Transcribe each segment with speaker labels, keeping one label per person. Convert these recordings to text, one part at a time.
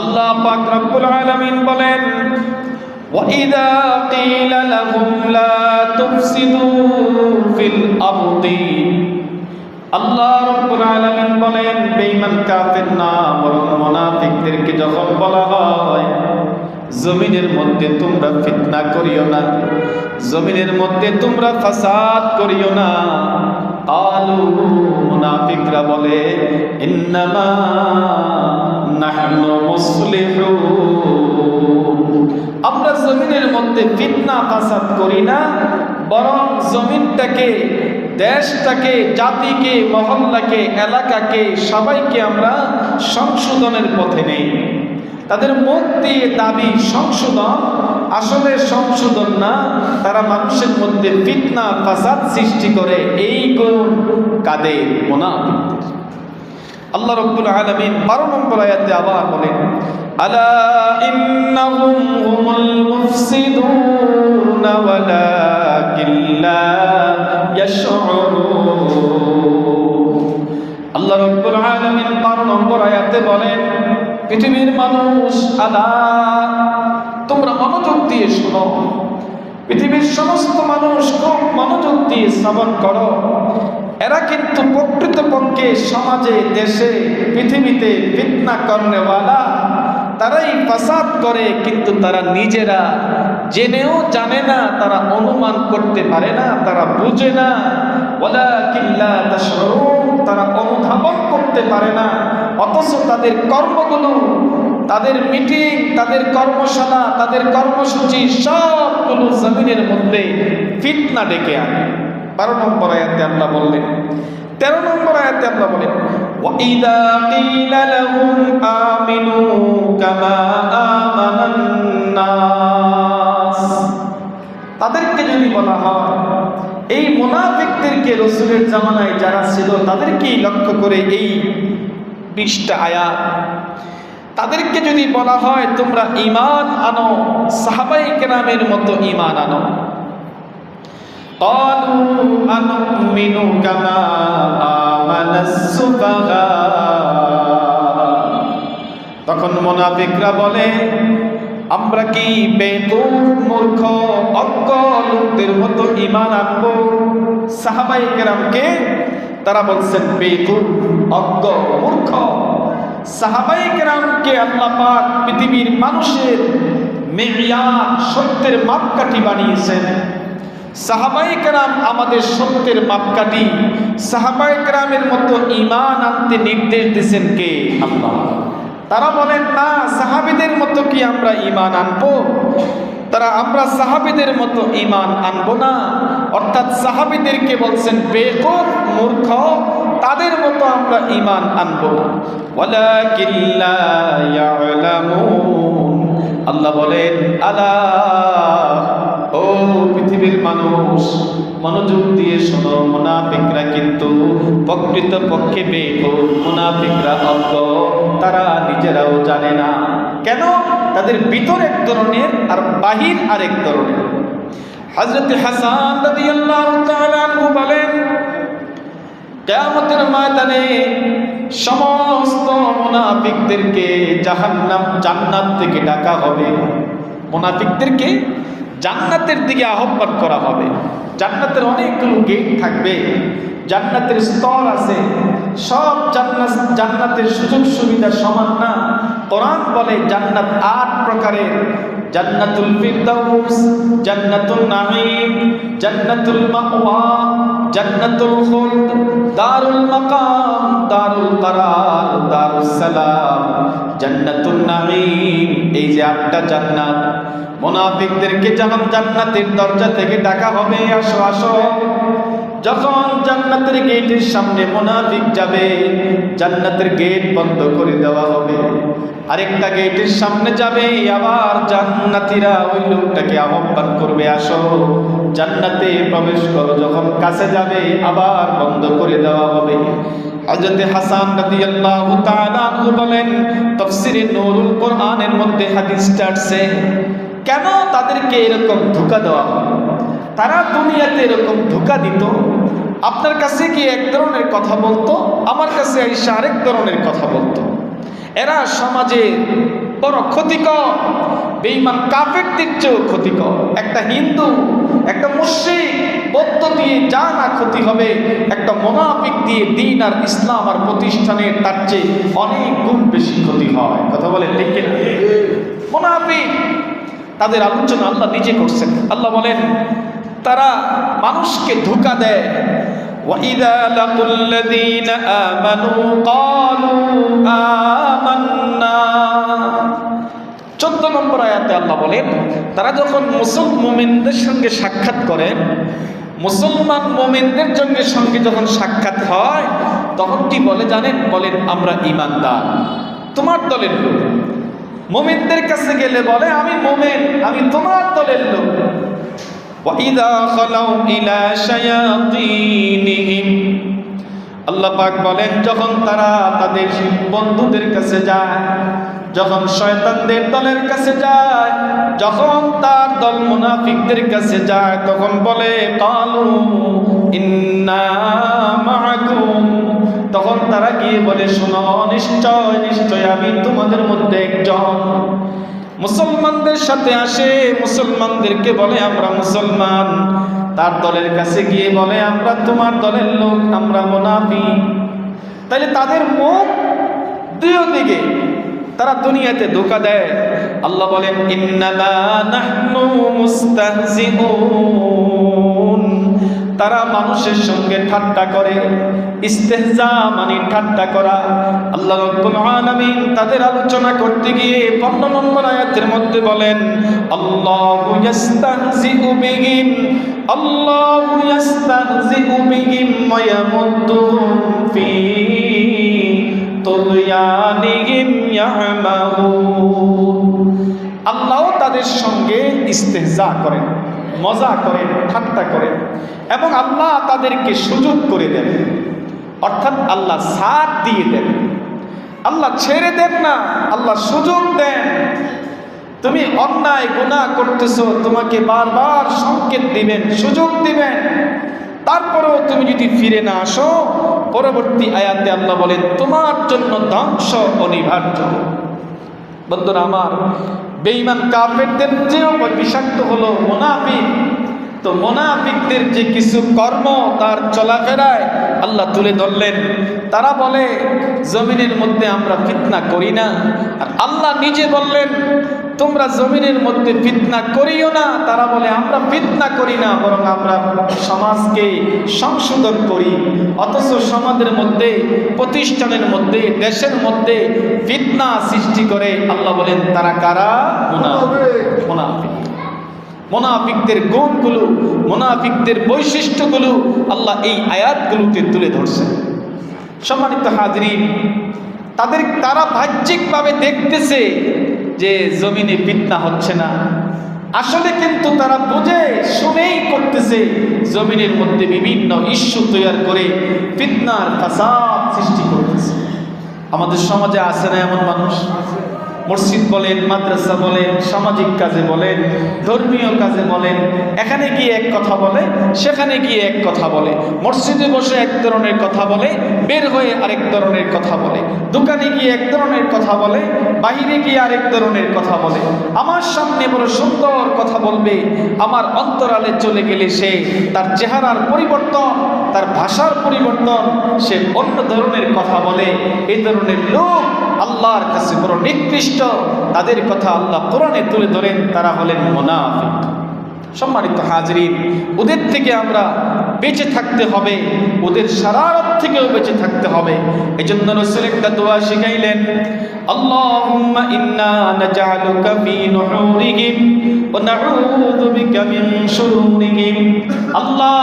Speaker 1: আল্লাহ পাক রব্বুল আলামিন বলেন, وَإِذَا قِيلَ لَهُمْ لَا تُفْسِدُوا فِي الْأَرْضِ আল্লাহ রাব্বুল আলামিন বলেন, বেঈমান কাফির না বরং মুনাফিকদেরকে যখন বলা হয় জমিনের মধ্যে তোমরা ফিতনা করিও না, জমিনের মধ্যে তোমরা ফাসাদ করিও না, আলু মুনাফিকরা বলে ইন্নামা নাহনু মুসলিহুন, আমরা জমিনের মধ্যে ফিতনা ফাসাদ করি না, বরং জমিনটাকে, দেশটাকে, জাতিকে, মহল্লাকে, এলাকাকে, সবাইকে আমরা সংশোধনের পথে নেই। তাদের মুখ দিয়ে দাবি সংশোধন, আসলে সংশোধন না, তারা মানুষের মধ্যে ফিতনা ফাসাদ সৃষ্টি করে। এই গুণ কাদের? মুনাফিকদের। আল্লাহ রাব্বুল আলামিন 12 নম্বর আয়াতে আবার বলেন, আলা ইন্নাহুম হুমুল মুফসিদুন ওয়ালাকিন লা ইয়াশউরুন। আল্লাহ রাব্বুল আলামিন 12 নম্বর আয়াতে বলেন, পৃথিবীর মানুষ, আলা, তোমরা মনোযোগ দিয়ে শোনো, পৃথিবীর সমস্ত মানুষ খুব মনোযোগ দিয়ে শ্রবণ করো, এরা কিন্তু প্রকৃতপক্ষে সমাজে, দেশে, পৃথিবীতে ফিতনা করনেওয়ালা, তারাই ফাসাদ করে, কিন্তু তারা নিজেরা জেনেও জানে না, তারা অনুমান করতে পারে না, তারা বুঝে না, ওয়ালাকিন লা তাশউরুন, তারা অনুধাবন করতে পারে না, অথচ তাদের কর্মগুলো, তাদের মিটিং, তাদের কর্মশালা, তাদের কর্মসূচি সবগুলো জমিনের মধ্যে ফিতনা ডেকে আনে। 12 নম্বর আয়াতে আল্লাহ বললেন। 13 নম্বর আয়াতে আল্লাহ বলেন, ওয়াইদা কিলা লাহুম আমিনু কামা আমানান নাস, তাদেরকে যদি বলা হয়, এই মুনাফিকদেরকে রাসূলের জামানায় যারা ছিল তাদেরকেই লক্ষ্য করে এই 20টা আয়াত, তাদেরকে যদি বলা হয় তোমরা ঈমান আনো, সাহাবায়ে কেরামের মতো ঈমান আনো, ক্বালু আনুমিনু কামা আমানাস সুফাহা, তখন মুনাফিকরা বলে আমরা কি বেকুফ, মূর্খ, অজ্ঞ লোকদের মতো ঈমান আনবো? সাহাবায়ে কেরামকে তারা বলছেন বেকুফ, অজ্ঞ, মূর্খ। সাহাবায়ে কেরামকে আল্লাহ পাক পৃথিবীর মানুষের মেয়ার, সত্যের মাপকাঠি বানিয়েছেন। সাহাবায়ে কেরাম আমাদের সত্যের মাপকাঠি। সাহাবায়ে কেরামের মতো ঈমান আনতে নির্দেশ দিয়েছেন কে? আল্লাহ। তারা বলেন না, সাহাবীদের মতো কি আমরা ঈমান আনবো? আমরা সাহাবীদের মতো ঈমান আনবো না, অর্থাৎ সাহাবীদেরকে বলছেন বেকুফ, মূর্খ, তাদের মতো আমরা ঈমান আনবো না। ওয়ালাকিন লা ইয়ালামুন, আল্লাহ বলেন, আলা, ও পৃথিবীর মানুষ, মনোযোগ দিয়ে শোনো, মুনাফিকরা কিন্তু প্রকৃতপক্ষে বেকুফ, মুনাফিকরা অজ্ঞ, তারা নিজেরাও জানে না। কেন? তাদের ভিতর এক ধরনের আর বাহির আরেক ধরনের। হযরত হাসান রাদিয়াল্লাহু তাআলা আনহু বলেন, কিয়ামতের ময়দানে সমস্ত মুনাফিকদেরকে জাহান্নাম, জান্নাত থেকে ডাকা হবে। মুনাফিকদেরকে জান্নাতের দিকে আহ্বান করা হবে। জান্নাতের অনেকগুলো গেট থাকবে, জান্নাতের স্তর আছে, সব জান্নাতের সুযোগ সুবিধা সমান না। কোরআন বলে জান্নাত 8 প্রকারের, জান্নাতুল ফিরদাউস, জান্নাতুল নাঈম, জান্নাতুল মাওয়া, জান্নাতুল খুলদ, দারুল মাকাম, দারুল করার, দারুস সালাম, জান্নাতুন নাঈম। এই যে 8টা জান্নাত, মুনাফিকদেরকে যখন জান্নাতের দরজা থেকে ডাকা হবে, আসো আসো, যখন জান্নাতের গেটের সামনে মুনাফিক যাবে, জান্নাতের গেট বন্ধ করে দেওয়া হবে। আরেকটা গেটের সামনে যাবে, আবার জান্নাতীরা ওই লোকটাকে আহ্বান করবে, আসো জান্নাতে প্রবেশ করো। যখন কাছে যাবে, আবার বন্ধ করে দেওয়া হবে। হযরত হাসান রাদিয়াল্লাহু তাআলা আনহু বলেন, তাফসীরে নূরুল কোরআনের মধ্যে হাদিসটা আসছে, কেন তাদেরকে এরকম ধোঁকা দেওয়া হয়? তারা দুনিয়াতে এরকম ধোঁকা দিত, আপনার কাছে কি এক ধরনের কথা বলতো, আমার কাছে আইসা আরেক ধরনের কথা বলতো। এরা সমাজে বড় ক্ষতিকর, বেঈমান কাফেরদের চেয়েও ক্ষতিকর। একটা হিন্দু, একটা মুশরিক, বৌদ্ধ দিয়ে যা না ক্ষতি হবে, একটা মুনাফিক দিয়ে দ্বীন আর ইসলাম আর প্রতিষ্ঠানের তার চেয়ে অনেক গুণ বেশি ক্ষতি হয়। কথা বলে ঠিক কিনা? মুনাফিক, তাদের আলোচনা আল্লাহ নিজে করছেন। আল্লাহ বলেন তারা মানুষকে ধোঁকা দেয়। وَإِذَا لَقُوا الَّذِينَ آمَنُوا قَالُوا آمَنَّا। 14 নম্বর আয়াতে আল্লাহ বলেন তারা যখন মুমিনদের সঙ্গে সাক্ষাৎ করেন, মুসলমান মুমিনদের সঙ্গে যখন সাক্ষাৎ হয়, তখন কি বলে জানেন? বলেন আমরা ঈমানদার। তোমার দলের লোক মুমিনদের কাছে গেলে বলে আমি মুমিন, আমি তোমার দলের লোক। وَإِذَا خَلَوْا إِلَى شَيَاطِينِهِمْ, আল্লাহ পাক বলেন যখন তারা তাদের বন্ধুদের কাছে যায়, যখন শয়তানদের দলের কাছে যায়, যখন তার দল মুনাফিকদের কাছে যায়, তখন বলে কালু ইন্না মাআকুম। তখন তারা গিয়ে বলে শোনো, নিশ্চয় নিশ্চয় আমি তোমাদের মধ্যে একজন। মুসলমানদের সাথে আসে, মুসলমানদেরকে বলে আমরা মুসলমান, তার দলের কাছে গিয়ে বলে আমরা তোমার দলের লোক, আমরা মুনাফিক। তাইলে তাদের মুখ দুই দিকে, তারা দুনিয়াতে ধোঁকা দেয়। আল্লাহ বলেন ইন্নামা নাহনু মুস্তাহজিউন, তারা মানুষের সঙ্গে ঠাট্টা করে। ইস্তেহজা মানে ঠাট্টা করা। আল্লাহ রাব্বুল আলামিন তাদের আলোচনা করতে গিয়ে 15 নম্বর আয়াতের মধ্যে বলেন আল্লাহু ইস্তাহজিউ বিহিম, আল্লাহু ইস্তাহজিউ বিহিম ওয়া ইয়ামুদ্দুহুম ফি তুগয়ানিহিম ইয়ামাহুন। আল্লাহ তাদের সঙ্গে ইস্তেহজা করেন, মজা করেন, ঠাট্টা করেন, এবং আল্লাহ তাদেরকে সুযোগ করে দেন। অর্থাৎ আল্লাহ সাথ দিয়ে দেন, আল্লাহ ছেড়ে দেন না, আল্লাহ সুযোগ দেন। তুমি অন্যায় গুনাহ করতেছো, তোমাকে বারবার সংকেত দিবেন, সুযোগ দিবেন। তারপরেও তুমি যদি ফিরে না আসো, পরবর্তী আয়াতে আল্লাহ বলেন তোমার জন্য ধ্বংস অনিবার্য। বন্ধুরা আমার, বেঈমান কাফেরদের চেয়েও বিষাক্ত হলো মুনাফিক। তো মুনাফিকদের যে কিছু কর্ম, তার চলাফেরায় আল্লাহ তুলে ধরলেন। তারা বলে জমিনের মধ্যে আমরা ফিতনা করি না, আর আল্লাহ নিজে বললেন তোমরা জমিনের মধ্যে ফিতনা করিও না। তারা বলে আমরা ফিতনা করি না, বরং আমরা সমাজকে সংশোধন করি। অথচ সমাজের মধ্যে, প্রতিষ্ঠানের মধ্যে, দেশের মধ্যে ফিতনা সৃষ্টি করে। আল্লাহ বলেন তারা কারা? মুনাফিক। মুনাফিকদের গুণগুলো, মুনাফিকদের বৈশিষ্ট্যগুলো আল্লাহ এই আয়াতগুলোতে তুলে ধরছেন। সম্মানিত হাজরিন, তারা বাহ্যিকভাবে দেখতেছে যে জমিনে ফিতনা হচ্ছে না, আসলে কিন্তু তারা বুঝে শুনেই করতেছে জমিনের মধ্যে বিভিন্ন ইস্যু তৈরি করে ফিতনার ফাসাদ সৃষ্টি করতেছে। আমাদের সমাজে আছে না এমন মানুষ? মসজিদ বলেন, মাদ্রাসা বলেন, সামাজিক কাজে বলেন, ধর্মীয় কাজে বলেন, এখানে গিয়ে এক কথা বলে, সেখানে গিয়ে এক কথা বলে। মসজিদে বসে এক ধরনের কথা বলে, বের হয়ে আরেক ধরনের কথা বলে। দোকানে গিয়ে এক ধরনের কথা বলে, বাহিরে গিয়ে আরেক ধরনের কথা বলে। আমার সামনে বড় সুন্দর কথা বলবে, আমার অন্তরালে চলে গেলে সে তার চেহারার পরিবর্তন, তার ভাষার পরিবর্তন, সে অন্য ধরনের কথা বলে। এই ধরনের লোক আল্লাহর কাছে বড় নিকৃষ্ট। তাদের কথা আল্লাহ কোরআনে তুলে ধরেন, তারা হলেন মুনাফিক। সম্মানিত হাজরিন, ওদের থেকে আমরা বেঁচে থাকতে হবে, ওদের শারারত থেকেও বেঁচে থাকতে হবে। এজন্য রাসূল একটা দোয়া শিখাইলেন, আল্লাহুম্মা ইন্না নাজআলুকা ফি নুহুরিহিম ওয়া নাউযু বিকা মিন শুরুরিহিম। আল্লাহ,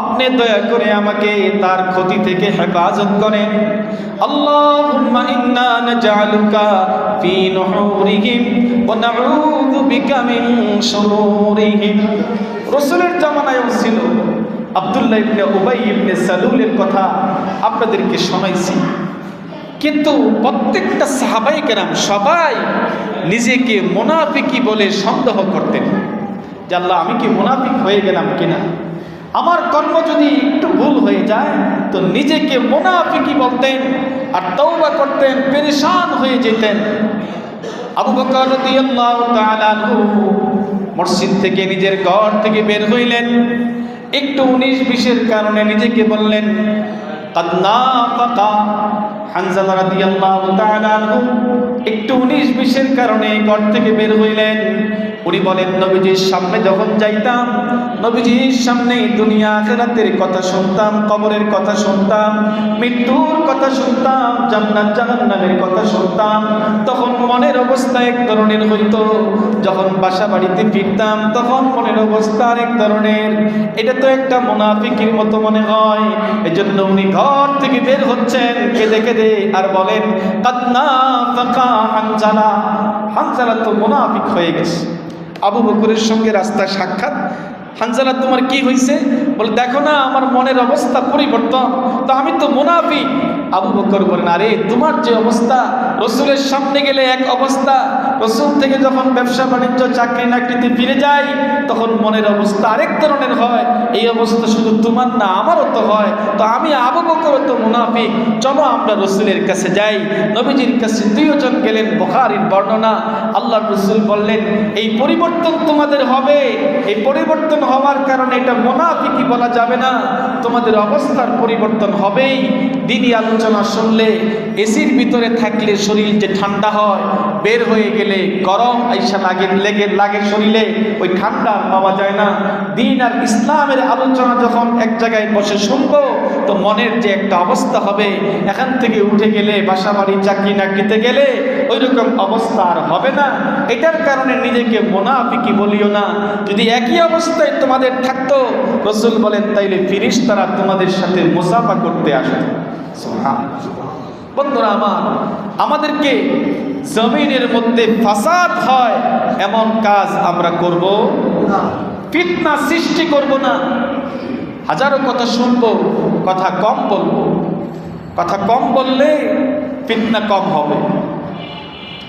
Speaker 1: আপনি দয়া করে আমাকে তার ক্ষতি থেকে হেফাজত করেন। আল্লাহুম্মা ইন্না নাজআলুকা ফি নুহুরিহিম ওয়া নাউযু বিকা মিন শুরুরিহিম। রাসূলের জামানায়ও ছিল। আব্দুল্লাহ ইবনে উবাই ইবনে সালুলের কথা আপনাদেরকে শোনাইছি। কিন্তু প্রত্যেকটা সাহাবায়ে কেরাম সবাই নিজেকে মুনাফিকি বলে সন্দেহ করতেন যে আল্লাহ, আমি কি মুনাফিক হয়ে গেলাম কিনা? আমার কর্ম যদি একটু ভুল হয়ে যায় তো নিজেকে মুনাফিকি বলতেন আর তওবা করতেন, পেরেশান হয়ে যেতেন। আবু বকর রাদিয়াল্লাহু তাআলা আনহু মসজিদ থেকে নিজের ঘর থেকে বের হইলেন, একটু 19-20-এর কারণে নিজেকে বললেন কাদ নাফাকা। হানজালা রাদিয়াল্লাহু তাআলা আনহু একটু 19-20-এর কারণে ঘর থেকে বের হইলেন। উনি বলেন, নবীজির সামনে যখন যাইতাম, নবীজির সামনে দুনিয়া আখিরাতের কথা শুনতাম, কবরের কথা শুনতাম, মৃত্যুর কথা শুনতাম, জান্নাত জাহান্নামের কথা শুনতাম, তখন মনের অবস্থা এক ধরনের হইতো। যখন বাসা বাড়িতে ফিরতাম তখন মনের অবস্থা আরেক ধরনের। এটা তো একটা মুনাফিকের মতো মনে হয়। এজন্য উনি ঘর থেকে বের হচ্ছেন কেঁদে কেঁদে আর বলেন কাদ নাফাকা হানজালা। হানজালা তো মুনাফিক হয়ে গেছে। আবু বকরের সঙ্গে রাস্তায় সাক্ষাৎ। হানজালা, তোমার কি হয়েছে? বলে, দেখো না আমার মনের অবস্থা পরিবর্তন, তো আমি তো মুনাফিক। আবু বকর বলেন, আরে তোমার যে অবস্থা, রসুলের সামনে গেলে এক অবস্থা, রসুল থেকে যখন ব্যবসা বাণিজ্য চাকরি নাকরিতে ফিরে যাই তখন মনের অবস্থা আরেক ধরনের হয়। এই অবস্থা শুধু তোমার না, আমারও তো হয়। তো আমি আবু বকর তো মুনাফিক, চলো আমরা রসুলের কাছে যাই। নবীজির কাছে দুইজন গেলেন, বুখারীর বর্ণনা। আল্লাহর রসুল বললেন, এই পরিবর্তন তোমাদের হবে, এই পরিবর্তন হওয়ার কারণে এটা মুনাফিকি বলা যাবে না, তোমাদের অবস্থার পরিবর্তন হবেই। দিনই আলোচনা শুনলে, এসির ভিতরে থাকলে শরীর যে ঠান্ডা হয়, বের হয়ে গেলে গরম আইসা লাগে শরীরে, ওই ঠান্ডা পাওয়া যায় না। দিন আর ইসলামের আলোচনা যখন এক জায়গায় বসে শুনবো তো মনের যে একটা অবস্থা হবে, এখান থেকে উঠে গেলে বাসা বাড়ি চাকরি নাকরিতে গেলে ওই রকম অবস্থা আর হবে না। এটার কারণে নিজেকে মুনাফিকি বলিও না। যদি একই অবস্থায় তোমাদের থাকতো, রসুল বলেন, তাইলে ফেরেশতারা তোমাদের সাথে মুসাফা করতে আসতো। বন্ধুরা আমার, আমাদেরকে জমিনের মধ্যে ফাসাদ হয় এমন কাজ আমরা করব না, ফিতনা সৃষ্টি করব না। হাজারো কথা শুনবো, কথা কম বলবো। কথা কম বললে ফিতনা কম হবে,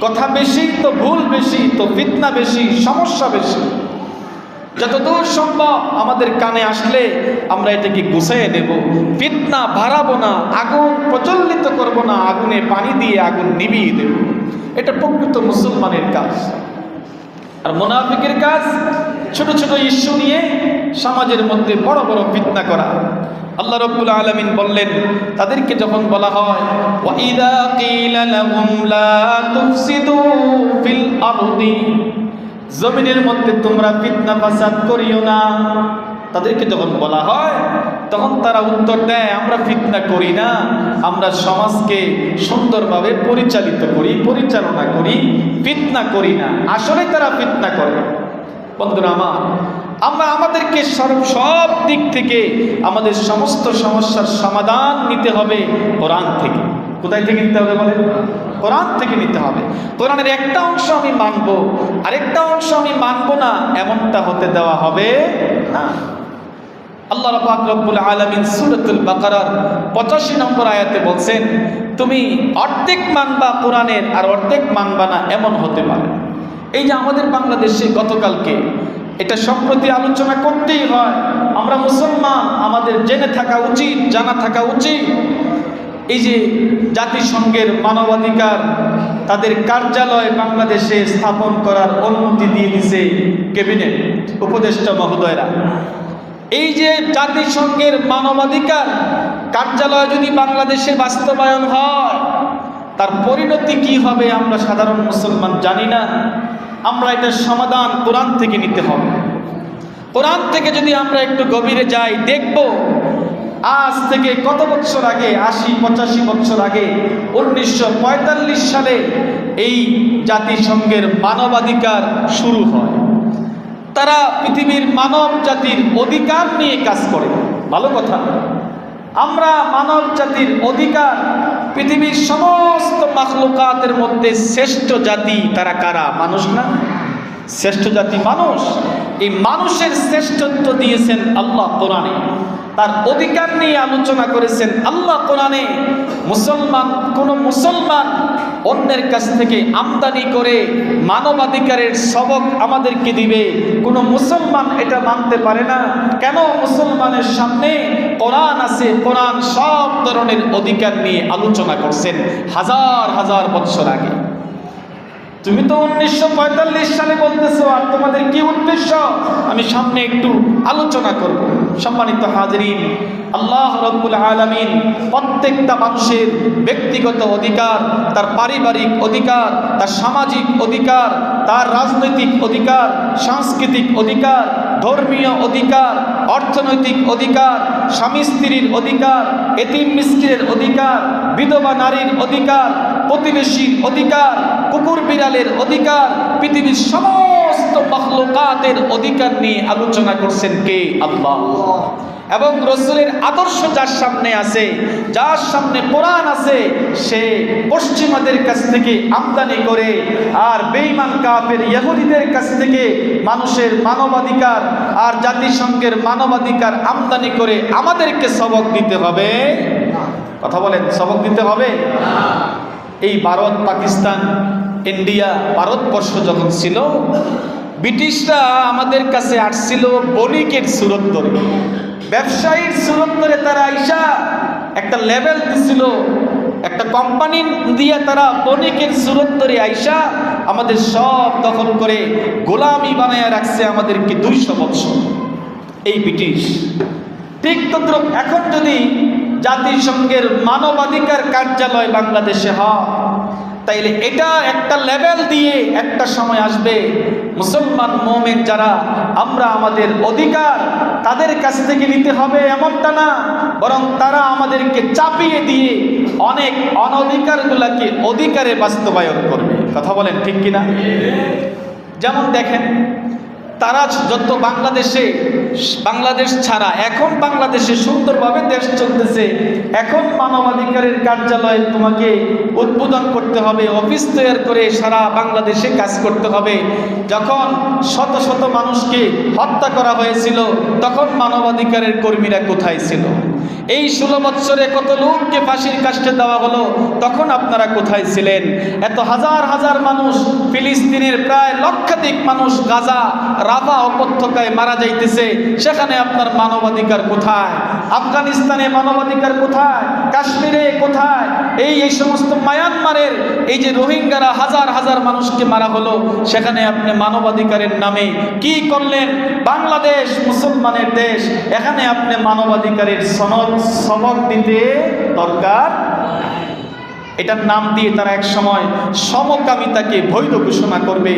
Speaker 1: কথা বেশি তো ভুল বেশি, তো ফিতনা বেশি, সমস্যা বেশি। যতদূর সম্ভব আমাদের কানে আসলে আমরা এটাকে গুছিয়ে নেব। ফিতনা বাড়াবো না, আগুন প্রজ্বলিত করব না, আগুনে পানি দিয়ে আগুন নিভিয়ে দেব। এটা প্রকৃত মুসলমানের কাজ। আর মুনাফিকের কাজ ছোট ছোট ইস্যু নিয়ে সমাজের মধ্যে বড় বড় ফিতনা করা। আল্লাহ রাব্বুল আলামিন বললেন, তাদেরকে যখন বলা হয় ওয়াইদা কিলা লাহুম লা তুফসিদু ফিল আরদি, জমিনের মধ্যে তোমরা ফিতনা ফাসাদ করিও না, তাদেরকে যখন বলা হয় তখন তারা উত্তর দেয়, আমরা ফিতনা করি না, আমরা সমাজকে সুন্দরভাবে পরিচালনা করি, ফিতনা করি না। আসলে তারা ফিতনা করে। বন্ধুরা আমার, আমরা আমাদেরকে সব দিক থেকে আমাদের সমস্ত সমস্যার সমাধান নিতে হবে কোরআন থেকে। কোথায় থেকে নিতে হবে বলেন? কোরআন থেকে নিতে হবে। কোরআনের একটা অংশ আমি মানব, আরেকটা অংশ আমি মানব না, এমনটা হতে দেওয়া হবে না। আল্লাহ পাক রব্বুল আলামিন সূরাতুল বাকারার 85 নম্বর আয়াতে বলছেন, তুমি অর্ধেক মানবা কোরআনের আর অর্ধেক মানবা না, এমন হতে পারে। এই যে আমাদের বাংলাদেশে গতকালকে, এটা সম্প্রতি আলোচনা করতেই হয়, আমরা মুসলমান, আমাদের জেনে থাকা উচিত, জানা থাকা উচিত। এই যে জাতিসংঘের মানবাধিকার তাদের কার্যালয় বাংলাদেশে স্থাপন করার অনুমতি দিয়ে দিছে ক্যাবিনেট উপদেষ্টা মহোদয়রা। এই যে জাতিসংঘের মানবাধিকার কার্যালয় যদি বাংলাদেশে বাস্তবায়ন হয়, তার পরিণতি কি হবে আমরা সাধারণ মুসলমান জানি না। আমরা এটার সমাধান কোরআন থেকে নিতে হবে। কোরআন থেকে যদি আমরা একটু গভীরে যাই, দেখব আজ থেকে কত বছর আগে, 80-85 বছর আগে, 1945 সালে এই জাতিসংঘের মানবাধিকার শুরু হয়। তারা পৃথিবীর মানব জাতির অধিকার নিয়ে কাজ করে। ভালো কথা, আমরা মানব জাতির অধিকার, পৃথিবীর সমস্ত মাখলুকাতের মধ্যে শ্রেষ্ঠ জাতি তারা কারা? মানুষ না? শ্রেষ্ঠ জাতি মানুষ। এই মানুষের শ্রেষ্ঠত্ব দিয়েছেন আল্লাহ কোরআনে, তার অধিকার নিয়ে আলোচনা করেছেন আল্লাহ কোরআনে। কোন মুসলমান অন্যের কাছ থেকে আমদানি করে মানবাধিকারের সবক আমাদেরকে দিবে, কোন মুসলমান এটা মানতে পারে না। কেন? মুসলমানের সামনে কোরআন আছে, কোরআন সব ধরনের অধিকার নিয়ে আলোচনা করছেন হাজার হাজার বছর আগে। তুমি তো 1945 সালে বলতেছো, আর তোমাদের কি উদ্দেশ্য আমি সামনে একটু আলোচনা করব। সম্মানিত হাজরিন, আল্লাহ রাব্বুল আলামিন প্রত্যেকটা মানুষের ব্যক্তিগত অধিকার, তার পারিবারিক অধিকার, তার সামাজিক অধিকার, তার রাজনৈতিক অধিকার, সাংস্কৃতিক অধিকার, ধর্মীয় অধিকার, অর্থনৈতিক অধিকার, স্বামী স্ত্রীর অধিকার, এতিম মিসকিনের অধিকার, বিধবা নারীর অধিকার, প্রতিবেশীর অধিকার, কুকুর বিড়ালের অধিকার, পৃথিবীর সমস্ত মাখলুকাতের অধিকার নিয়ে আলোচনা করছেন কে? আল্লাহ। এবং রাসূলের আদর্শ যার সামনে আছে, যার সামনে কোরআন আছে, সে পশ্চিমাদের কাছ থেকে আমদানি করে আর বেঈমান কাফের ইহুদিদের কাছ থেকে মানুষের মানবাধিকার আর জাতিসংঘের মানবাধিকার আমদানি করে আমাদেরকে সবক দিতে হবে। কথা বলেন, সবক দিতে হবে। এই ভারত, পাকিস্তান, ইন্ডিয়া, ভারতবর্ষ যখন ছিল, ব্রিটিশরা আমাদের কাছে আসছিল বণিকের সুরত ধরে, ব্যবসায়ীর সুরত ধরে। তারা আইসা একটা লেভেল দিছিল, একটা কোম্পানি দিয়ে তারা বণিকের সুরত ধরে আইসা আমাদের সব দখল করে গোলামি বানায় রাখছে আমাদেরকে 200 বছর এই ব্রিটিশ। ঠিক তদ্রুপ এখন যদি জাতিসংঘের মানবাধিকার কার্যালয় বাংলাদেশে হয়, তাইলে এটা একটা লেভেল দিয়ে একটা সময় আসবে মুসলমান মুমিন যারা আমরা আমাদের অধিকার তাদের কাছ থেকে নিতে হবে এমনটা না, বরং তারা আমাদেরকে চাপিয়ে দিয়ে অনেক অনধিকারগুলোকে অধিকারে বাস্তবায়ন করবে। কথা বলেন ঠিক কিনা? যেমন দেখেন, তারা যত বাংলাদেশ ছাড়া এখন বাংলাদেশে সুন্দরভাবে দেশ চলতেছে, এখন মানবাধিকারের কার্যালয় তোমাকে উদ্বোধন করতে হবে, অফিস তৈরি করে সারা বাংলাদেশে কাজ করতে হবে। যখন শত শত মানুষকে হত্যা করা হয়েছিল, তখন মানবাধিকারের কর্মীরা কোথায় ছিল? এই 16 বছরে কত লোককে ফাঁসির কাস্টে দেওয়া হলো, তখন আপনারা কোথায় ছিলেন? এত হাজার হাজার মানুষ, ফিলিস্তিনের প্রায় লক্ষাধিক মানুষ গাজা রাফা উপত্যকায় মারা যাইতেছে, সেখানে আপনার মানবাধিকার কোথায়? আফগানিস্তানে মানবাধিকার কোথায়? কাশ্মীরে কোথায়? এই সমস্ত মায়ানমারের এই যে রোহিঙ্গারা হাজার হাজার মানুষকে মারা হলো, সেখানে আপনি মানবাধিকারের নামে কি করলেন? বাংলাদেশ মুসলমানের দেশ, এখানে আপনি মানবাধিকারের সবক দিতে দরকার। এটার নাম দিয়ে তারা এক সময় সমকামিতাকে বৈধ ঘোষণা করবে।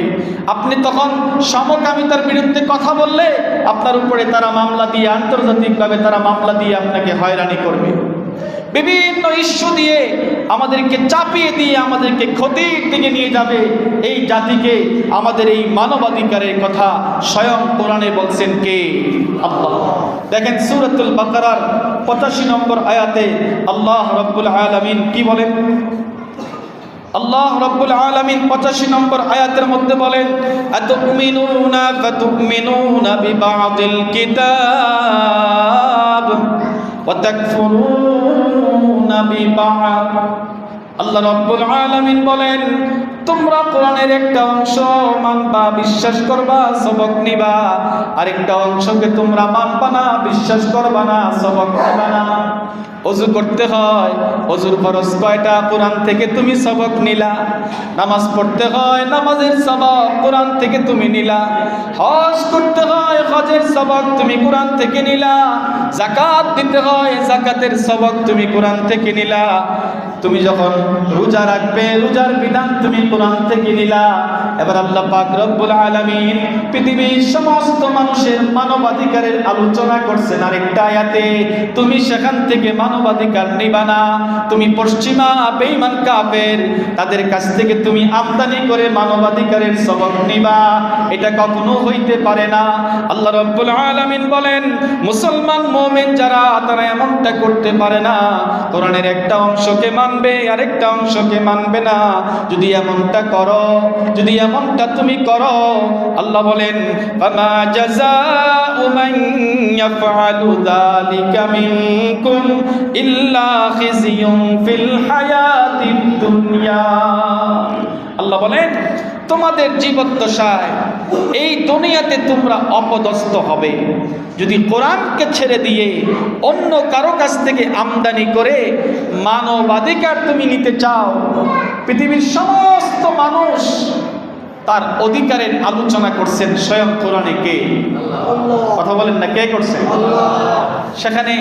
Speaker 1: আপনি তখন সমকামিতার বিরুদ্ধে কথা বললে আপনার উপরে তারা মামলা দিয়ে, আন্তর্জাতিকভাবে তারা মামলা দিয়ে আপনাকে হয়রানি করবে। বিভিন্ন ইস্যু দিয়ে আমাদেরকে চাপিয়ে দিয়ে আমাদেরকে ক্ষতির দিকে নিয়ে যাবে। এই জাতিকে আমাদের এই মানবাধিকারের কথা স্বয়ং কোরআনে বলছেন কে? আল্লাহ। দেখেন সূরাতুল বাকারার 85 নম্বর আয়াতে আল্লাহ রাব্বুল আলামিন কি বলেন? আল্লাহ রাব্বুল আলামিন 85 নম্বর আয়াতের মধ্যে বলেন, আতুমিনুনা ফাতুমিনুনা বিবাদিল কিতাব ওয়া তাকফুরুনা বিবাদ। আল্লাহ রাব্বুল আলামিন বলেন, তোমরা কোরআনের একটা অংশ মানবা, বিশ্বাস করবা, সবক নিবা, আরেকটা অংশকে তোমরা মানবা না, বিশ্বাস করবা না, সবক নিবা না। ওযু করতে হয়, ওযুর ফরজ কয়টা? কোরআন থেকে তুমি সবক নিলা। নামাজ পড়তে হয়, নামাজের সবক কোরআন থেকে তুমি নিলা। হজ করতে হয়, হজের সবক তুমি কোরআন থেকে নিলা। যাকাত দিতে হয়, যাকাতের সবক তুমি কোরআন থেকে নিলা। তুমি যখন রোজা রাখবে, রোজার বিধান তুমি কোরআন থেকে নিলা। এবার আল্লাহ পাক রব্বুল আলামিন পৃথিবীর সমস্ত মানুষের মানবাধিকারের আলোচনা করছেন আরেকটা আয়াতে। তুমি সেখান থেকে মানবাধিকার নিবা না, তুমি পশ্চিমা বেঈমান কাফের তাদের কাছ থেকে তুমি আমদানি করে মানবাধিকারের সবক নিবা, এটা কখনো হইতে পারে না। আল্লাহ রব্বুল আলামিন বলেন, মুসলমান মুমিন যারা তারা এমনটা করতে পারে না। কোরআনের একটা অংশকে মানবে, আরেকটা অংশকে মানবে না। যদি এমনটা করো, যদি এমনটা তুমি করো, আল্লাহ বলেন, ফামা জাযাউ মান ইয়াফআলু যালিকা মিনকুম ইল্লা খিজিয়ুন ফিল হায়াতিদ দুনিয়া। আল্লাহ বলেন, তোমাদের জীবদ্দশায় এই দুনিয়াতে তোমরা অপদস্থ হবে। যদি কোরআনকে ছেড়ে দিয়ে অন্য কারো কাছ থেকে আমদানি করে মানবাধিকার তুমি নিতে চাও, পৃথিবীর সমস্ত মানুষ তার অধিকারের আলোচনা করছেন স্বয়ং কোরআনে। কে? কথা বলেন না, কে করছেন? সেখানে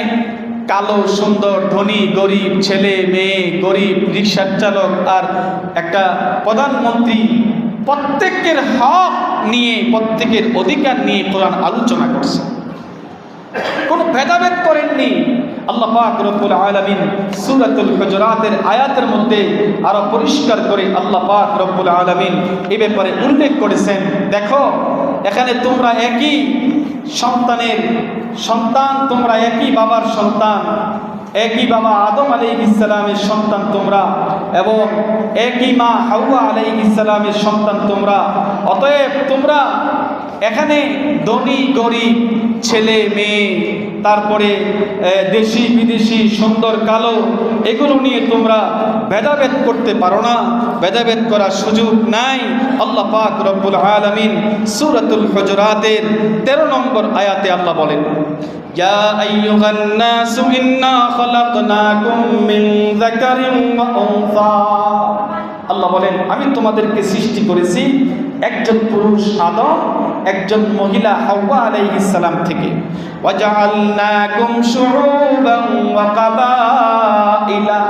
Speaker 1: কালো সুন্দর ধনী গরিব, ছেলে মেয়ে, গরিব রিকশার চালক আর একটা প্রধানমন্ত্রী, প্রত্যেকের হক নিয়ে, প্রত্যেকের অধিকার নিয়ে কোরআন আলোচনা করছে। কোনো ভেদাভেদ করেননি। আল্লাহ পাক রব্বুল আলামিন সূরাতুল হুজুরাতের আয়াতের মধ্যে আরো পরিষ্কার করে আল্লাহ পাক রব্বুল আলামিন এই ব্যাপারে উল্লেখ করেছেন, দেখো এখানে তোমরা একই সন্তানের সন্তান, তোমরা একই বাবার সন্তান, একই বাবা আদম আলাইহিস সালামের সন্তান তোমরা, এবং একই মা হাওয়া আলাইহিস সালামের সন্তান তোমরা। অতএব তোমরা এখানে ধনী গরিব, ছেলে মেয়ে, তারপরে দেশি বিদেশি, সুন্দর কালো, এগুলো নিয়ে তোমরা ভেদাভেদ করতে পারো না, ভেদাভেদ করার সুযোগ নাই। আল্লাহ পাক রব্বুল আলামিন সূরাতুল হুজুরাতের 13 নম্বর আয়াতে আল্লাহ বলেন, ইয়া আইয়ুহান নাসু ইন্না খালাকনাকুম মিন যাকারিন ওয়া উনসা। আল্লাহ বলেন, আমি তোমাদেরকে সৃষ্টি করেছি একজন পুরুষ আদম, একজন মহিলা হাওয়া আলাইহিস সালাম থেকে। ওয়াজআলনাকুম শুউবান ওয়া কাবাইলা,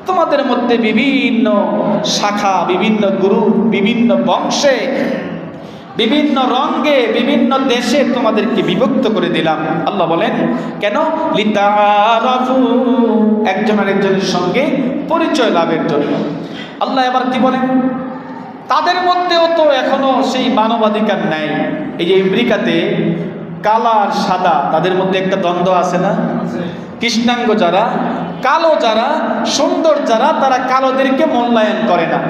Speaker 1: তোমাদের মধ্যে বিভিন্ন শাখা, বিভিন্ন গ্রুপ, বিভিন্ন বংশে, বিভিন্ন রঙে, বিভিন্ন দেশে তোমাদেরকে বিভক্ত করে দিলাম। আল্লাহ বলেন কেন? লিতাআরাফু, একজন আরেকজনের সঙ্গে পরিচয় লাভের জন্য। আল্লাহ এবার কি বলেন? তাদের মধ্যেও তো এখনো সেই মানবাধিকার নাই। এই যে আমেরিকাতে কালা আর সাদা, তাদের মধ্যে একটা দ্বন্দ্ব আছে না? কৃষ্ণাঙ্গ যারা, কালো যারা, সুন্দর যারা, তারা কালোদেরকে মূল্যায়ন করে না,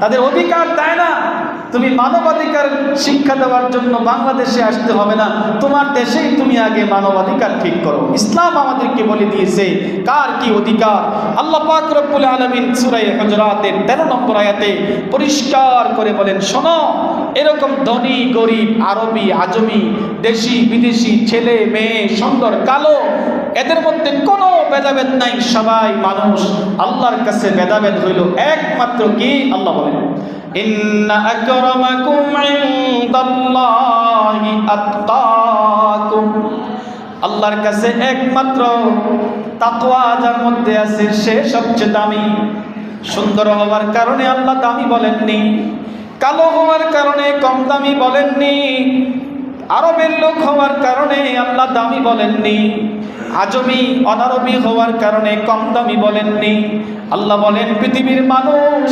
Speaker 1: তাদের অধিকার দেয় না। তুমি মানবাধিকার শিক্ষা দেওয়ার জন্য বাংলাদেশে আসতে হবে না, তোমার দেশেই তুমি আগে মানবাধিকার ঠিক করো। ইসলাম আমাদেরকে বলে দিয়েছে কার কি অধিকার। আল্লাহ পাক রব্বুল আলামিন সূরা হুজুরাতের 13 নম্বর আয়াতে পরিষ্কার করে বলেন, শোনো, এরকম ধনী গরিব, আরবি আজমি, দেশি বিদেশি, ছেলে মেয়ে, সুন্দর কালো, এদের মধ্যে কোনো ভেদাভেদ নাই, সবাই মানুষ। আল্লাহর কাছে ভেদাভেদ হইল একমাত্র কি? আল্লাহ বলেন, ইন্না আকরামাকুম ইনদাল্লাহি আতকাকুম, আল্লাহর কাছে একমাত্র তাকওয়া যার মধ্যে আছে সে সবচেয়ে দামি। সুন্দর হওয়ার কারণে আল্লাহ দামি বলেননি, কালো হওয়ার কারণে কম দামি বলেননি, আরবের লোক হওয়ার কারণে আল্লাহ দামি বলেননি, আজমি অনারবি হওয়ার কারণে কম দামি বলেননি। আল্লাহ বলেন, পৃথিবীর মানুষ,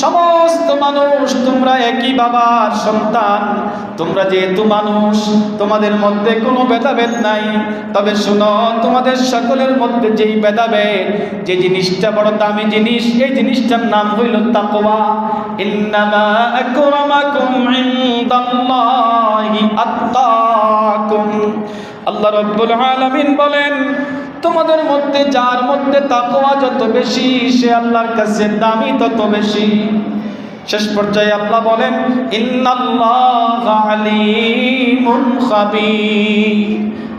Speaker 1: সমস্ত মানুষ তোমরা একই বাবার সন্তান। তোমরা যেহেতু মানুষ, তোমাদের মধ্যে কোনো ভেদাভেদ নাই। তবে শোনো, তোমাদের সকলের মধ্যে যেই ভেদাভেদ, যে জিনিসটা বড় দামি জিনিস, এই জিনিসটার নাম হইল তাকওয়া। ইন্নামা আকরামাকুম ইনদাল্লাহি আতকাকুম। আল্লাহ রাব্বুল আলামিন বলেন, তোমাদের মধ্যে যার মধ্যে তাকওয়া যত বেশি, সে আল্লাহর কাছে দামি তত বেশি। শেষ পর্যায়ে আল্লাহ বলেন, ইন্নাল্লাহা আলীমুন খাবীর,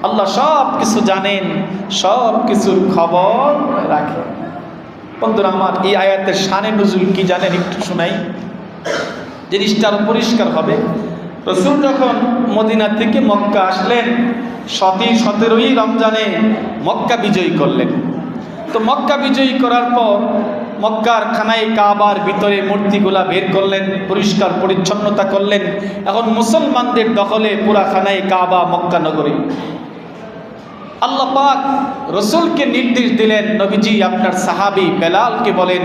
Speaker 1: আল্লাহ সব কিছু জানেন, সব কিছুর খবর রাখেন। বন্ধুরা আমার, এই আয়াতের শানে নুজুল কি জানেন? একটু শোনাই, জিনিসটা আরো পরিষ্কার হবে। রাসূল যখন মদিনা থেকে মক্কা আসলেন, 17ই রমজানে মক্কা বিজয়ী করলেন। তো মক্কা বিজয়ী করার পর মক্কার খানায় কাবার ভিতরে মূর্তিগুলা বের করলেন, পরিষ্কার পরিচ্ছন্নতা করলেন। এখন মুসলমানদের দখলে পুরা খানায় কাবা মক্কা নগরী। আল্লাহ পাক রাসূলকে নির্দেশ দিলেন, নবীজি আপনার সাহাবী বেলালকে বলেন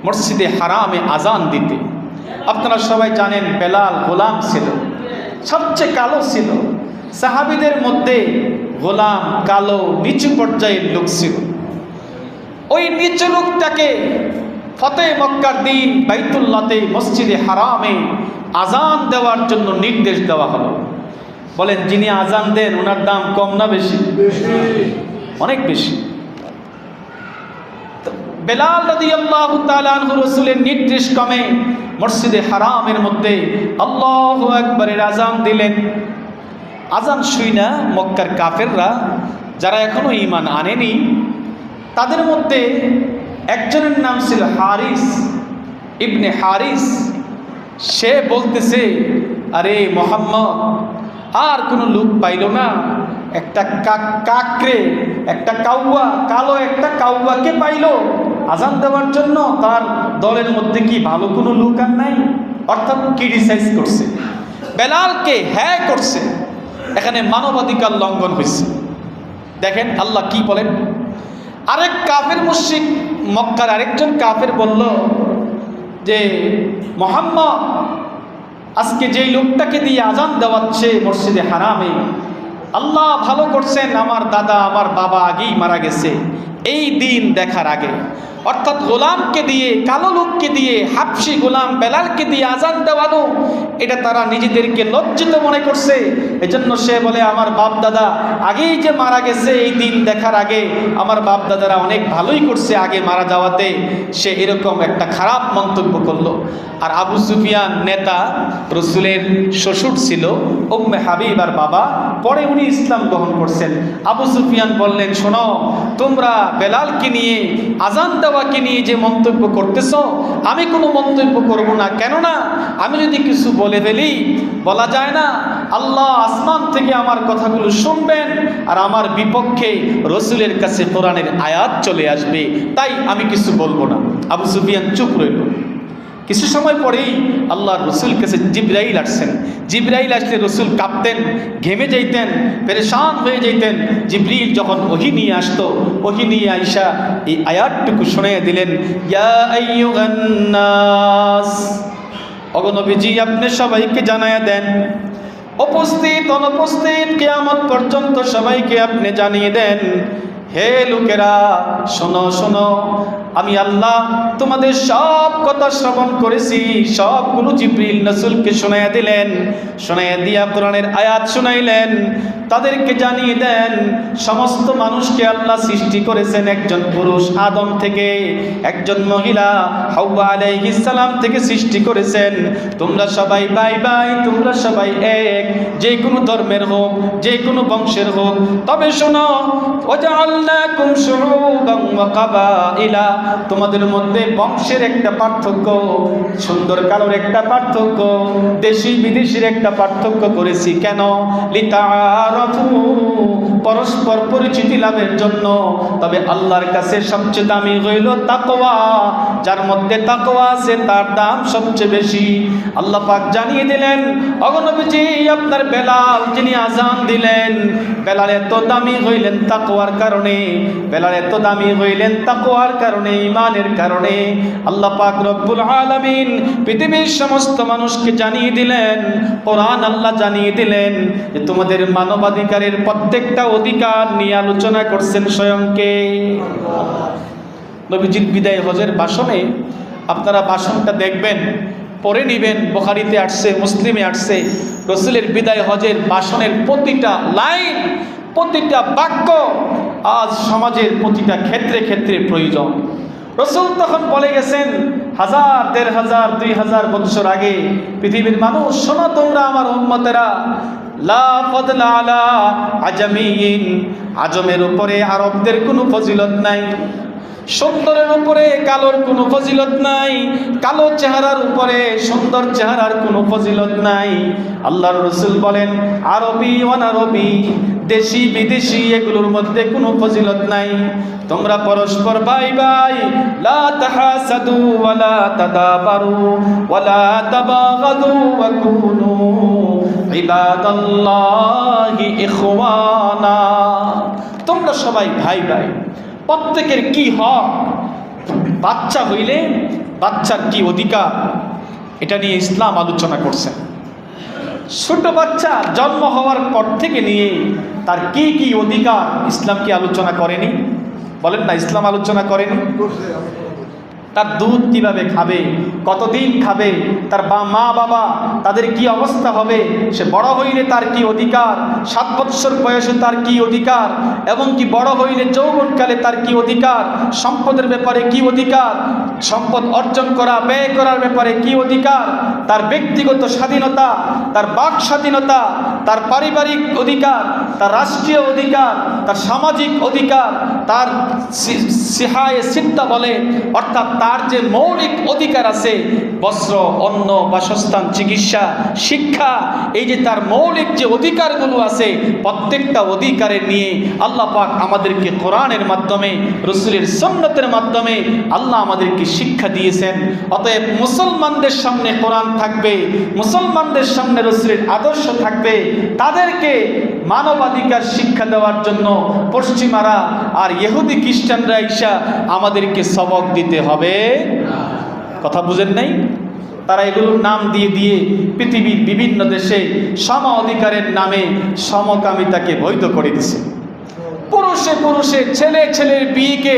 Speaker 1: মসজিদে হারামে আজান দিতে। আপনারা সবাই জানেন বেলাল গোলাম ছিল, সবচেয়ে কালো ছিল। সাহাবীদের মধ্যে গোলাম, কালো, নিচু পর্যায়ের লোক ছিল। ওই নিচু লোকটাকে ফতে মক্কার দিন বাইতুল্লাহতে মসজিদে হারামে আজান দেওয়ার জন্য নির্দেশ দেওয়া হলো। বলেন, যিনি আজান দেন ওনার দাম কম না বেশি? অনেক বেশি। বেলাল রাদিয়াল্লাহু তাআলা আনহু রাসূলের নির্দেশ ক্রমে মসজিদে হারামের মধ্যে আল্লাহু আকবারের আযান দিলেন। আযান শুইনা মক্কার কাফেররা যারা এখনো ঈমান আনেনি তাদের মধ্যে একজনের নাম ছিল হারিস ইবনে হারিস। সে বলতেছে, আরে মুহাম্মদ আর কোনো লোক পাইল না, একটা কাকরে, একটা কাউয়া, কালো একটা কাউয়াকে পাইল আজান দেওয়ার জন্য, তার দলের মধ্যে কি ভালো কোনো লোক আর নাই? অর্থাৎ ক্রিটিসাইজ করছে, বেলালকে হ্যাঁ করছে। এখানে মানবাধিকার লঙ্ঘন হয়েছে। দেখেন আল্লাহ কি বলেন। আরেক কাফের মুশরিক মক্কার আরেকজন কাফের বলল যে মুহাম্মদ আজকে যেই লোকটাকে দিয়ে আজান দেওয়াচ্ছে মসজিদে হারামে, আল্লাহ ভালো করছেন, আমার দাদা আমার বাবা আগেই মারা গেছে এই দিন দেখার আগে। অর্থাৎ গোলামকে দিয়ে, কালো লোককে দিয়ে, হাবশি গোলাম বেলালকে দিয়ে আজান দেওয়ানো, এটা তারা নিজেদেরকে লজ্জিত মনে করছে। এজন্য সে বলে আমার বাপ দাদা আগেই যে মারা গেছে এই দিন দেখার আগে, আমার বাপ দাদারা অনেক ভালোই করছে আগে মারা যাওয়াতে। সে এরকম একটা খারাপ মন্তব্য করলো। আর আবু সুফিয়ান নেতা, রসুলের শ্বশুর ছিল, উম্মে হাবিবার বাবা, পরে উনি ইসলাম গ্রহণ করছেন। আবু সুফিয়ান বললেন, শোনো তোমরা বেলালকে নিয়ে, আজান দেওয়াকে নিয়ে যে মন্তব্য করতেছ, আমি কোনো মন্তব্য করব না। কেননা আমি যদি কিছু বলে ফেলি, বলা যায় না আল্লাহ আসমান থেকে আমার কথাগুলো শুনবেন আর আমার বিপক্ষে রসুলের কাছে কোরআনের আয়াত চলে আসবে, তাই আমি কিছু বলবো না। আবু সুফিয়ান চুপ রইল। কিছু সময় পরেই আল্লাহর রসুল কাছে জিবরাইল আসছেন। জিবরাইল আসলে রসুল কাঁপতেন, ঘেমে যাইতেন, পেরেশান হয়ে যাইতেন। জিবরিল যখন ওহী নিয়ে আসতো, ওহী নিয়ে আইসা এই আয়াতটুকু শুনিয়ে দিলেন, ইয়া আইয়ুহান নাস, ওগো নবীজি আপনি সবাইকে জানায়া দেন, উপস্থিত অনুপস্থিত কিয়ামত পর্যন্ত সবাইকে আপনি জানিয়ে দেন, হে লোকেরা শোনো শোনো, আমি আল্লাহ তোমাদের সব কথা শ্রবণ করেছি। সবগুলো জিবরিল রাসূলকে শোনাইয়া দিলেন। শোনাইয়া দিয়া কোরআনের আয়াত শোনাইলেন। তাদেরকে জানিয়ে দেন সমস্ত মানুষকে আল্লাহ সৃষ্টি করেছেন একজন পুরুষ আদম থেকে, একজন মহিলা হাওয়া আলাইহিস সালাম থেকে সৃষ্টি করেছেন। তোমরা সবাই ভাই ভাই, তোমরা সবাই এক, যে কোনো ধর্মের হোক, যে কোনো বংশের হোক। তবে শোনো, ওয়াজআলনাকুম শুউবান ওয়া কাবাইলা, তোমাদের মধ্যে বংশের একটা পার্থক্য, সুন্দর কালোর একটা পার্থক্য, দেশি বিদেশির একটা পার্থক্য করেছি। কেন? লিতাআরাফু, পরস্পর পরিচিতি লাভের জন্য। তবে আল্লাহর কাছে সবচেয়ে দামি হইল তাকওয়া, যার মধ্যে তাকওয়া আছে তার দাম সবচেয়ে বেশি। আল্লাহ পাক জানিয়ে দিলেন, ওগো নবীজি আপনার বেলাল যিনি আজান দিলেন, বেলাল এত দামি হইলেন তাকওয়ার কারণে, বেলাল এত দামি হইলেন তাকওয়ার কারণে, ঈমানের কারণে। আল্লাহ পাক রব্বুল আলামিন পৃথিবীর সমস্ত মানুষকে জানিয়ে দিলেন, কোরআন আল্লাহ জানিয়ে দিলেন যে তোমাদের মানবাধিকারের প্রত্যেকটা অধিকার নিয়ে আলোচনা করছেন স্বয়ংকে। নবীজির বিদায় হজের ভাষণে আপনারা ভাষণটা দেখবেন, পড়ে নিবেন। বুখারীতে আসছে, মুসলিমে আসছে। রসুলের বিদায় হজের ভাষণের প্রতিটা লাইন, প্রতিটা বাক্য আজ সমাজের প্রতিটা ক্ষেত্রে ক্ষেত্রে প্রয়োজন। রসুল তখন বলে গেছেন 1000, 1500, 2000 বছর আগে, পৃথিবীর মানুষ শোনো তোমরা আমার উম্মতেরা, লা ফাদলা আলা আজামিয়িন, আজমের উপরে আরবদের কোনো ফজিলত নাই, সুন্দরের উপরে কালোর কোনো ফজিলত নাই, কালো চেহারার উপরে সুন্দর চেহারার কোনো ফজিলত নাই। আল্লাহর রাসূল বলেন আরবি অনারবি, দেশি বিদেশি এগুলোর মধ্যে কোনো ফজিলত নাই। তোমরা পরস্পর ভাই ভাই, লা তাহাসাদু ওয়ালা তাদাবারু ওয়ালা তাবাগাদু ওয়া কুনু ইবাদাল্লাহি ইখওয়ানা, তোমরা সবাই ভাই ভাই। প্রত্যেকের কি হক, বাচ্চা হইলে বাচ্চার কি অধিকার, এটা নিয়ে ইসলাম আলোচনা করছেন। ছোট বাচ্চা জন্ম হওয়ার পর থেকে নিয়ে তার কি কি অধিকার ইসলাম কি আলোচনা করেনি? বলেন না, ইসলাম আলোচনা করেনি? তার দুধ কিভাবে খাবে, কতদিন খাবে, তার মা বাবা তাদের কি অবস্থা হবে, সে বড় হইলে তার কি অধিকার, 7 বৎসর বয়সে তার কি অধিকার, এবং কি বড় হইলে যৌবনকালে তার কি অধিকার, সম্পদের ব্যাপারে কি অধিকার, সম্পদ অর্জন করা ব্যয় করার ব্যাপারে কি অধিকার, তার ব্যক্তিগত স্বাধীনতা, তার বাক স্বাধীনতা, তার পারিবারিক অধিকার, তার রাষ্ট্রীয় অধিকার, তার সামাজিক অধিকার, তার সিহায়ে সিত্তা বলে, অর্থাৎ তার যে মৌলিক অধিকার আছে, বস্ত্র, অন্ন, বাসস্থান, চিকিৎসা, শিক্ষা, এই যে তার মৌলিক যে অধিকারগুলো আছে, প্রত্যেকটা অধিকারের নিয়ে আল্লাহ পাক আমাদেরকে কোরআনের মাধ্যমে, রাসূলের সুন্নতের মাধ্যমে আল্লাহ আমাদেরকে শিক্ষা দিয়েছেন। অতএব মুসলমানদের সামনে কোরআন থাকবে, মুসলমানদের সামনে রাসূলের আদর্শ থাকবে, তাদেরকে মানবাধিকার শিক্ষা দেওয়ার জন্য পশ্চিমারা আর ইহুদি খ্রিস্টানরা ঈশা আমাদেরকে সবক দিতে হবে। কথা বুঝেন নাই? তারা এগুলোর নাম দিয়ে দিয়ে পৃথিবীর বিভিন্ন দেশে সম অধিকারের নামে সমকামিতাকে বৈধ করে দিছে। পুরুষে পুরুষে, ছেলে ছেলের বিয়েকে,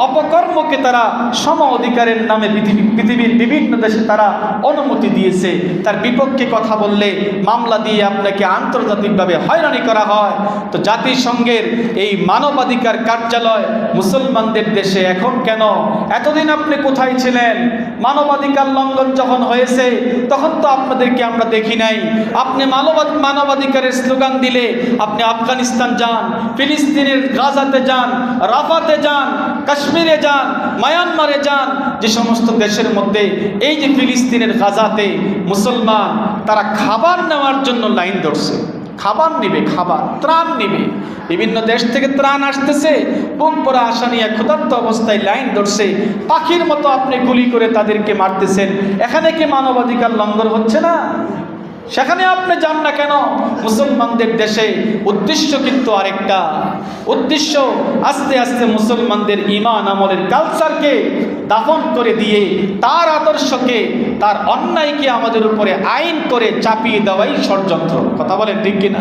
Speaker 1: অপকর্মকে তারা সম অধিকারের নামে পৃথিবীর বিভিন্ন দেশে তারা অনুমতি দিয়েছে। তার বিপক্ষে কথা বললে মামলা দিয়ে আপনাকে আন্তর্জাতিকভাবে হয়রানি করা হয়। তো জাতিসংঘের এই মানবাধিকার কার্যালয় মুসলমানদের দেশে এখন কেন? এতদিন আপনি কোথায় ছিলেন? মানবাধিকার লঙ্ঘন যখন হয়েছে তখন তো আপনাদেরকে আমরা দেখি নাই। আপনি মানবাধিকারের স্লোগান দিলে আপনি আফগানিস্তান যান, ফিলিস্তিনের গাজাতে যান, রাফাতে যান, কাশ্মীরে যান, মায়ানমারে যান, যে সমস্ত দেশের মধ্যে এই যে ফিলিস্তিনের গাজাতে মুসলমান তারা খাবার নেওয়ার জন্য লাইন ধরছে, খাবার নিবে, খাবার ত্রাণ নিবে, বিভিন্ন দেশ থেকে ত্রাণ আসতেছে, বুক পরা আশা নিয়ে ক্ষুধার্ত অবস্থায় লাইন ধরছে, পাখির মতো আপনি গুলি করে তাদেরকে মারতেছেন। এখানে কি মানবাধিকার লঙ্ঘন হচ্ছে না? সেখানে আপনি যান না কেন? মুসলমানদের দেশে উদ্দেশ্য কিন্তু আরেকটা উদ্দেশ্য, আস্তে আস্তে মুসলমানদের ঈমান আমলের কালচারকে দাফন করে দিয়ে তার আদর্শকে, তার অন্যায়কে আমাদের উপরে আইন করে চাপিয়ে দেওয়াই ষড়যন্ত্র। কথা বলেন ঠিক কিনা?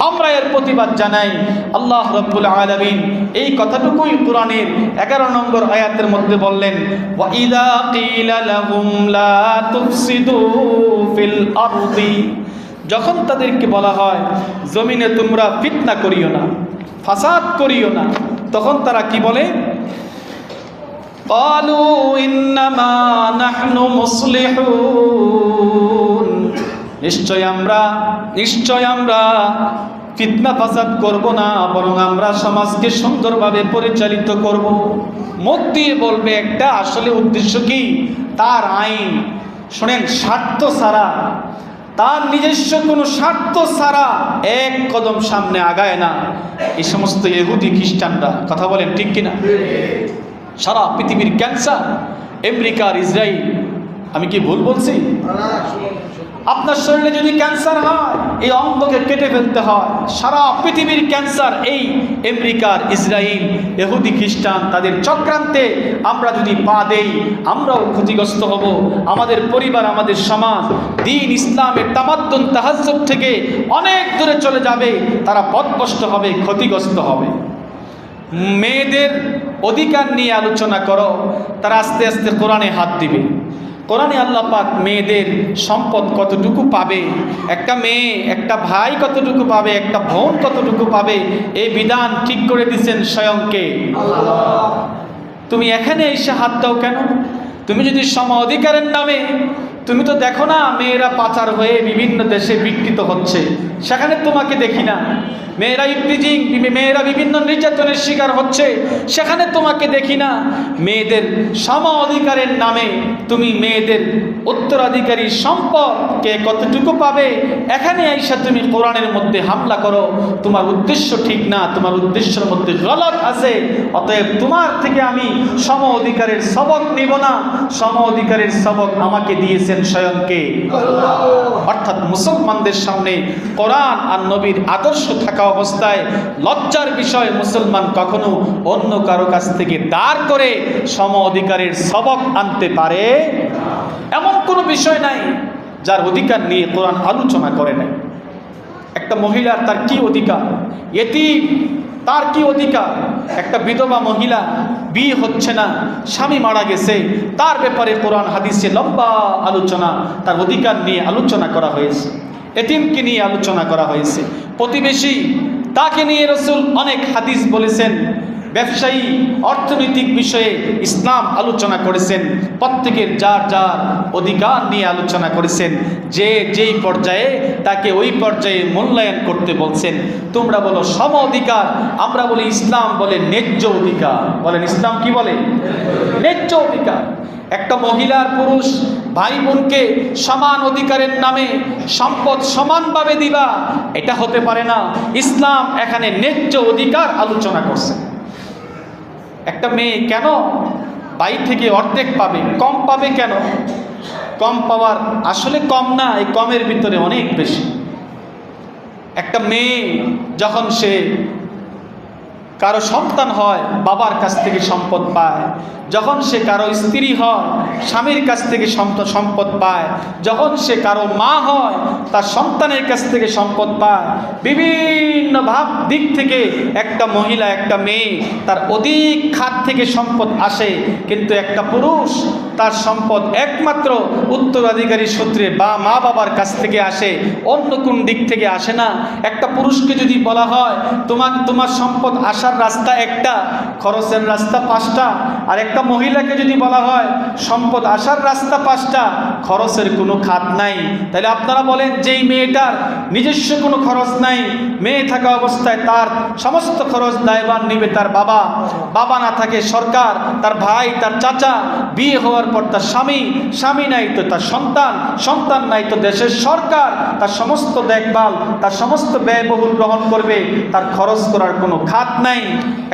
Speaker 1: আমরা এর প্রতিবাদ জানাই। আল্লাহ রাব্বুল আলামিন এই কথাটুকুই কোরআনের 11 নম্বর আয়াতের মধ্যে বললেন, ওয়া ইযা কিলা লাহুম লা তুফসিদু ফিল আরদি, যখন তাদেরকে বলা হয় জমিনে তোমরা ফিতনা করিও না, ফাসাদ করিও না, তখন তারা কি বলে? ক্বালু ইন্নামা নাহনু মুসলিহুন, নিশ্চয় আমরা ফিতনা ফাসাদ করব না, বরং আমরা সমাজকে সুন্দরভাবে পরিচালিত করব। মুখ দিয়ে বলবে একটা, আসলে উদ্দেশ্য কি? তার আইন শোনেন, স্বার্থ ছাড়া, তার নিজস্ব কোনো স্বার্থ ছাড়া এক কদম সামনে আগায় না এই সমস্ত ইহুদি খ্রিস্টানরা। কথা বলেন ঠিক কিনা? সারা পৃথিবীর ক্যান্সার আমেরিকা আর ইসরায়েল। আমি কি ভুল বলছি? আপনার শরীরে যদি ক্যান্সার হয়, এই অঙ্গকে কেটে ফেলতে হয়। সারা পৃথিবীর ক্যান্সার এই আমেরিকার, ইসরায়েল, ইহুদি খ্রিস্টান তাদের চক্রান্তে আমরা যদি পা দেই, আমরাও ক্ষতিগ্রস্ত হব। আমাদের পরিবার, আমাদের সমাজ দ্বীন ইসলামের তামাদ্দুন তাহাজ্জুদ থেকে অনেক দূরে চলে যাবে, তারা পথভ্রষ্ট হবে, ক্ষতিগ্রস্ত হবে। মেয়েদের অধিকার নিয়ে আলোচনা করো, তারা আস্তে আস্তে কোরআনে হাত দিবে। কোরআনে আল্লাহ পাক মেয়েদের সম্পদ কতটুকু পাবে, একটা মেয়ে, একটা ভাই কতটুকু পাবে, একটা বোন কতটুকু পাবে, এই বিধান ঠিক করে দিয়েছেন স্বয়ংকে আল্লাহ। তুমি এখানে এসে হাত দাও কেন? তুমি যদি সম অধিকারের নামে, তুমি তো দেখো না মেয়েরা পাচার হয়ে বিভিন্ন দেশে বিকৃত হচ্ছে, সেখানে তোমাকে দেখি না। মেয়েরা ইফতিজিং, মেয়েরা বিভিন্ন নির্যাতনের শিকার হচ্ছে, সেখানে তোমাকে দেখি না। মেয়েদের সম অধিকারের নামে তুমি মেয়েদের উত্তরাধিকারী সম্পদকে কতটুকু পাবে, এখানে আইসা তুমি কোরআনের মধ্যে হামলা করো। তোমার উদ্দেশ্য ঠিক না, তোমার উদ্দেশ্যের মধ্যে গলত আছে। অতএব তোমার থেকে আমি সম অধিকারের সবক নিব না। সম অধিকারের সবক আমাকে দিয়েছেন স্বয়ংকে আল্লাহ। অর্থাৎ মুসলমানদের সামনে কোরআন আর নবীর আদর্শ থাকা অবস্থায় লজ্জার বিষয়, মুসলমান কখনো অন্য কারো কাছ থেকে দাঁড় করে সম অধিকারের সবক আনতে পারে এমন কোনো বিষয় নাই যার অধিকার নিয়ে কোরআন আলোচনা করে নাই। একটা মহিলার তার কি অধিকার, এতিম তার কি অধিকার, একটা বিধবা মহিলা বিয়ে হচ্ছে না, স্বামী মারা গেছে, তার ব্যাপারে কোরআন হাদিসে লম্বা আলোচনা, তার অধিকার নিয়ে আলোচনা করা হয়েছে, এতিমকে নিয়ে আলোচনা করা হয়েছে, প্রতিবেশী তাকে নিয়ে রাসূল অনেক হাদিস বলেছেন, ব্যবসায়ী অর্থনৈতিক বিষয়ে ইসলাম আলোচনা করেছেন, প্রত্যেকের যার যার অধিকার নিয়ে আলোচনা করেছেন, যে যেই পর্যায়ে তাকে ওই পর্যায়ে মূল্যায়ন করতে বলছেন। তোমরা বলো সম অধিকার, আমরা বলি ইসলাম বলে ন্যায্য অধিকার। বলেন ইসলাম কি বলে? ন্যায্য অধিকার। একটা মহিলার পুরুষ ভাই বোনকে সমান অধিকারের নামে সম্পদ সমানভাবে দিবা, এটা হতে পারে না। ইসলাম এখানে ন্যায্য অধিকার আলোচনা করছে। একটা মেয়ে কেন ভাই থেকে অর্ধেক পাবে, কম পাবে কেন? কম পাওয়ার আসলে কম না, এই কমের ভিতরে অনেক বেশি। একটা মেয়ে যখন সে কারো সন্তান হয় বাবার কাছ থেকে সম্পদ পায়, যখন সে কারো স্ত্রী হয় স্বামীর কাছ থেকে সম্পদ পায়, যখন সে কারো মা হয় তার সন্তানের কাছ থেকে সম্পদ পায়, বিভিন্ন দিক থেকে একটা মহিলা একটা মেয়ে তার অধিক খাত থেকে সম্পদ আসে। কিন্তু একটা পুরুষ তার সম্পদ একমাত্র উত্তরাধিকারী সূত্রে বা মা বাবার কাছ থেকে আসে, অন্য কোন দিক থেকে আসে না। একটা পুরুষকে যদি বলা হয় তোমার সম্পদ আসার রাস্তা একটা, খরচের রাস্তা 5টা, আর একটা মহিলাকে যদি বলা হয় সম্পদ আসার রাস্তা 5টা, খরচের কোনো খাত নাই, তাহলে আপনারা বলেন যেই মেয়েটার নিজস্ব কোনো খরচ নাই, মেয়ে থাকা অবস্থায় তার সমস্ত খরচ দায়ভার নিবে তার বাবা, বাবা না থাকে সরকার, তার ভাই, তার চাচা, বিয়ে হওয়ার পর তার স্বামী, স্বামী নাই তো তার সন্তান, সন্তান নাই তো দেশের সরকার তার সমস্ত দেখভাল, তার সমস্ত ব্যয়বহুল গ্রহণ করবে, তার খরচ করার কোনো খাত নাই।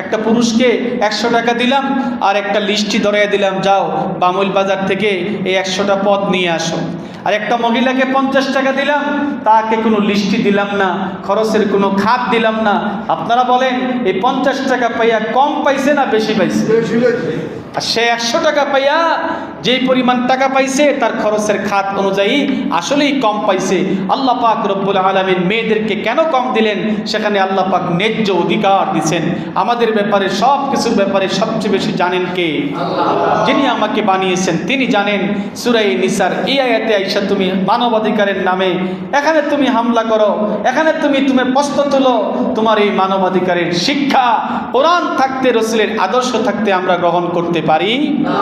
Speaker 1: একটা পুরুষকে 100 টাকা দিলাম আর একটা লিস্টি ধরিয়ে দিলাম, যাও বামুল বাজার থেকে এই 100টা পদ নিয়ে আসো। আর একটা মহিলাকে 50 টাকা দিলাম, তাকে কোনো লিস্টি দিলাম না, খরচের কোনো খাত দিলাম না। আপনারা বলেন এই 50 টাকা পাইয়া কম পাইছে না বেশি পাইছে? আর সে 100 টাকা পাইয়া যেই পরিমাণ টাকা পাইছে তার খরচের খাত অনুযায়ী আসলেই কম পাইছে। আল্লাহ পাক রব্বুল আলামিন মেয়েদেরকে কেন কম দিলেন? সেখানে আল্লাহ পাক ন্যায্য অধিকার দিয়েছেন। আমাদের ব্যাপারে সব কিছুর ব্যাপারে সবচেয়ে বেশি জানেন কে? যিনি আমাকে বানিয়েছেন তিনি জানেন। সূরা নিসার এই আয়াতে আইসা তুমি মানবাধিকারের নামে এখানে তুমি হামলা করো, এখানে তুমি প্রশ্ন তুলো, তোমার এই মানবাধিকারের শিক্ষা কোরআন থাকতে রাসূলের আদর্শ থাকতে আমরা গ্রহণ করতে পারি না।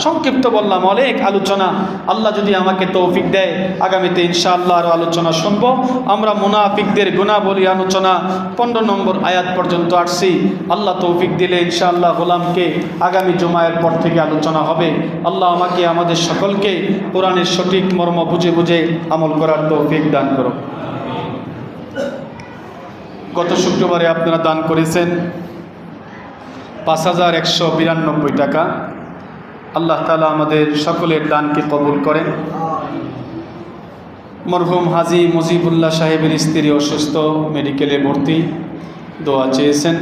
Speaker 1: সংক্ষিপ্ত বললাম, অনেক আলোচনা। আল্লাহ যদি আমাকে তৌফিক দেয় আগামীতে ইনশাআল্লাহ আরো আলোচনা শুনবো। আমরা মুনাফিকদের গুণাবলী আলোচনা 15 নম্বর আয়াত পর্যন্ত আসছি। আল্লাহ তৌফিক দিলে ইনশাআল্লাহ গোলামকে আগামী জুমায়ের পর থেকে আলোচনা হবে। আল্লাহ আমাকে আমাদের সকলকে কোরআনের সঠিক মর্ম বুঝে বুঝে আমল করার তৌফিক দান করো। গত শুক্রবারে আপনারা দান করেছেন 5192 টাকা। আল্লাহ তাআলা আমাদের সকলের দানকে কবুল করেন। মরহুম হাজী মুজিবুল্লাহ সাহেবের স্ত্রী অসুস্থ, মেডিকেলে ভর্তি, দোয়া চেয়েছেন।